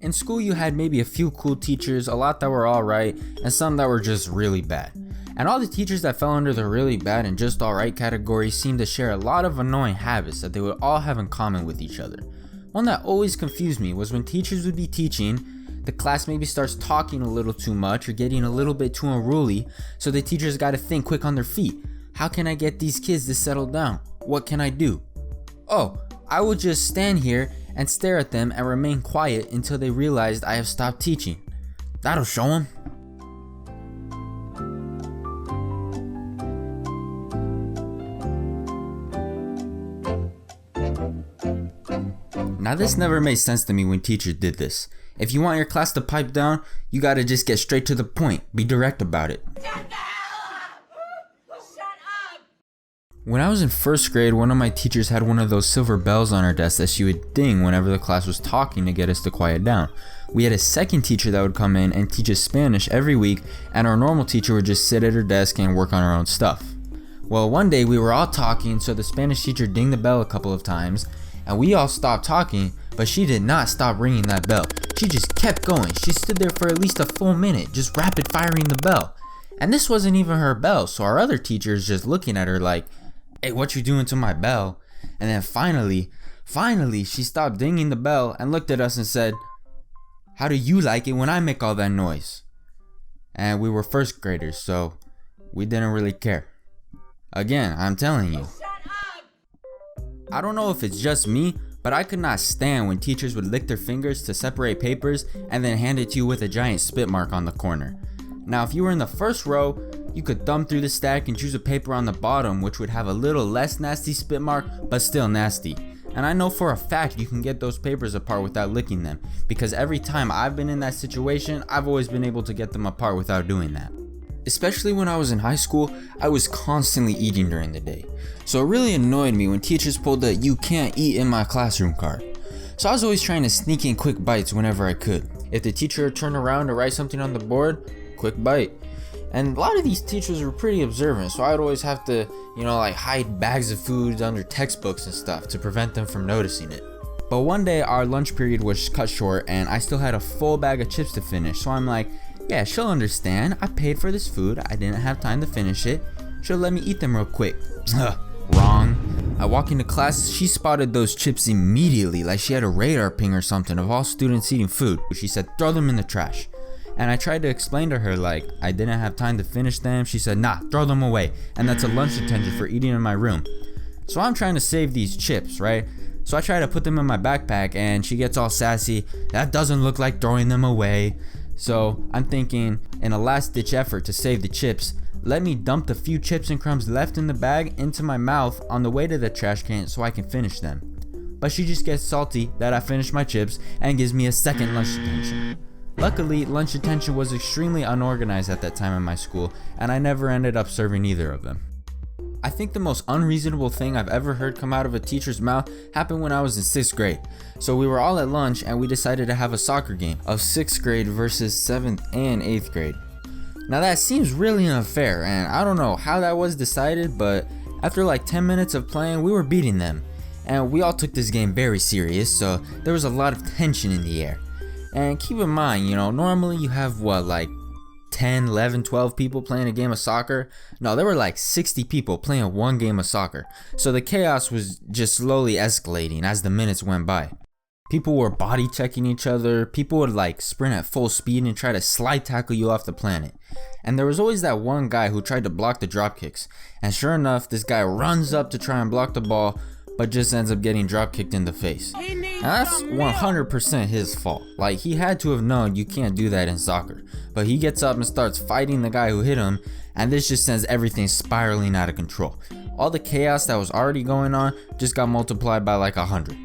In school you had maybe a few cool teachers, a lot that were alright, and some that were just really bad. And all the teachers that fell under the really bad and just alright category seemed to share a lot of annoying habits that they would all have in common with each other. One that always confused me was when teachers would be teaching, the class maybe starts talking a little too much or getting a little bit too unruly, so the teachers gotta think quick on their feet. How can I get these kids to settle down? What can I do? Oh, I would just stand here and stare at them and remain quiet until they realized I have stopped teaching. That'll show them. Now this never made sense to me when teachers did this. If you want your class to pipe down, you gotta just get straight to the point. Be direct about it. When I was in first grade, one of my teachers had one of those silver bells on her desk that she would ding whenever the class was talking to get us to quiet down. We had a second teacher that would come in and teach us Spanish every week, and our normal teacher would just sit at her desk and work on her own stuff. Well, one day we were all talking, so the Spanish teacher dinged the bell a couple of times, and we all stopped talking, but she did not stop ringing that bell. She just kept going. She stood there for at least a full minute, just rapid firing the bell. And this wasn't even her bell, so our other teacher is just looking at her like, "Hey, what you doing to my bell?" And then finally, she stopped dinging the bell and looked at us and said, "How do you like it when I make all that noise?" And we were first graders, so we didn't really care. Again, I'm telling you. I don't know if it's just me, but I could not stand when teachers would lick their fingers to separate papers and then hand it to you with a giant spit mark on the corner. Now if you were in the first row, you could thumb through the stack and choose a paper on the bottom which would have a little less nasty spit mark, but still nasty. And I know for a fact you can get those papers apart without licking them, because every time I've been in that situation, I've always been able to get them apart without doing that. Especially when I was in high school, I was constantly eating during the day. So it really annoyed me when teachers pulled the "you can't eat in my classroom" card. So I was always trying to sneak in quick bites whenever I could. If the teacher turned around to write something on the board, quick bite. And a lot of these teachers were pretty observant, so I'd always have to, hide bags of food under textbooks and stuff to prevent them from noticing it. But one day our lunch period was cut short and I still had a full bag of chips to finish, so I'm like, yeah, she'll understand. I paid for this food. I didn't have time to finish it. She'll let me eat them real quick. Wrong. I walk into class, she spotted those chips immediately, like she had a radar ping or something of all students eating food. She said, "Throw them in the trash." And I tried to explain to her like I didn't have time to finish them. She said, "Nah, throw them away. And that's a lunch detention for eating in my room." So I'm trying to save these chips, right? So I try to put them in my backpack and she gets all sassy. "That doesn't look like throwing them away." So I'm thinking, in a last ditch effort to save the chips, let me dump the few chips and crumbs left in the bag into my mouth on the way to the trash can so I can finish them. But she just gets salty that I finished my chips and gives me a second lunch detention. Luckily, lunch detention was extremely unorganized at that time in my school, and I never ended up serving either of them. I think the most unreasonable thing I've ever heard come out of a teacher's mouth happened when I was in 6th grade. So we were all at lunch and we decided to have a soccer game of 6th grade versus 7th and 8th grade. Now that seems really unfair, and I don't know how that was decided, but after like 10 minutes of playing, we were beating them. And we all took this game very serious, so there was a lot of tension in the air. And keep in mind, normally you have 10, 11, 12 people playing a game of soccer. No, there were like 60 people playing one game of soccer. So the chaos was just slowly escalating as the minutes went by. People were body checking each other. People would sprint at full speed and try to slide tackle you off the planet. And there was always that one guy who tried to block the drop kicks. And sure enough, this guy runs up to try and block the ball, but just ends up getting drop kicked in the face. And that's 100% his fault. He had to have known you can't do that in soccer. But he gets up and starts fighting the guy who hit him, and this just sends everything spiraling out of control. All the chaos that was already going on just got multiplied by 100.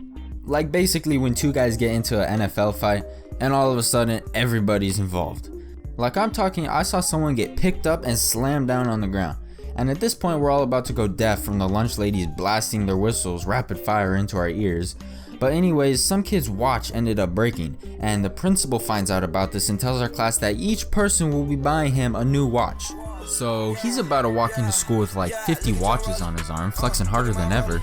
Basically when two guys get into an NFL fight, and all of a sudden everybody's involved. I'm talking, I saw someone get picked up and slammed down on the ground. And at this point we're all about to go deaf from the lunch ladies blasting their whistles rapid fire into our ears. But anyways, some kids' watch ended up breaking, and the principal finds out about this and tells our class that each person will be buying him a new watch. So he's about to walk into school with 50 watches on his arm, flexing harder than ever.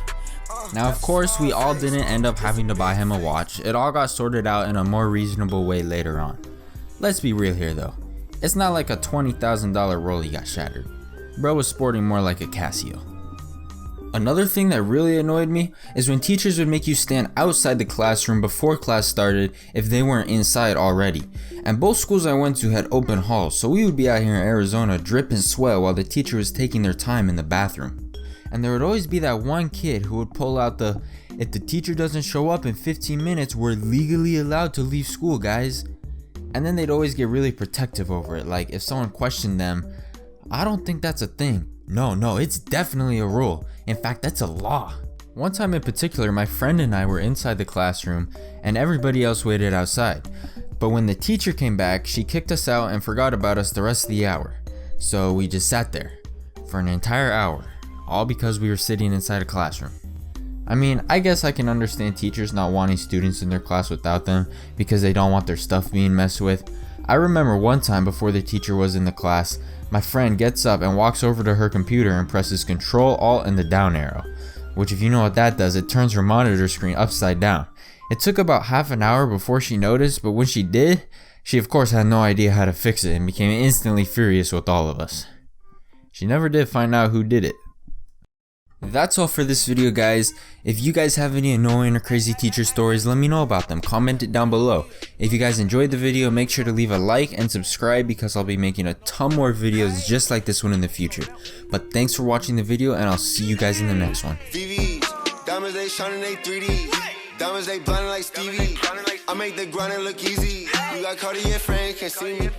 Now of course we all didn't end up having to buy him a watch, it all got sorted out in a more reasonable way later on. Let's be real here though, it's not like a $20,000 Rollie got shattered, bro was sporting more like a Casio. Another thing that really annoyed me is when teachers would make you stand outside the classroom before class started if they weren't inside already. And both schools I went to had open halls, so we would be out here in Arizona dripping sweat while the teacher was taking their time in the bathroom. And there would always be that one kid who would pull out the, "If the teacher doesn't show up in 15 minutes, we're legally allowed to leave school, guys." And then they'd always get really protective over it, like if someone questioned them, "I don't think that's a thing." No, it's definitely a rule. In fact, that's a law. One time in particular, my friend and I were inside the classroom and everybody else waited outside. But when the teacher came back, she kicked us out and forgot about us the rest of the hour. So we just sat there for an entire hour, all because we were sitting inside a classroom. I mean, I guess I can understand teachers not wanting students in their class without them because they don't want their stuff being messed with. I remember one time before the teacher was in the class, my friend gets up and walks over to her computer and presses Control Alt and the down arrow, which if you know what that does, it turns her monitor screen upside down. It took about half an hour before she noticed, but when she did, she of course had no idea how to fix it and became instantly furious with all of us. She never did find out who did it. That's all for this video, guys. If you guys have any annoying or crazy teacher stories, let me know about them. Comment it down below. If you guys enjoyed the video, make sure to leave a like and subscribe because I'll be making a ton more videos just like this one in the future. But thanks for watching the video and I'll see you guys in the next one. Diamonds they shining, they 3D. Diamonds they blinding like Stevie. I make the grinding look easy. You got Cartier friend, can't see me.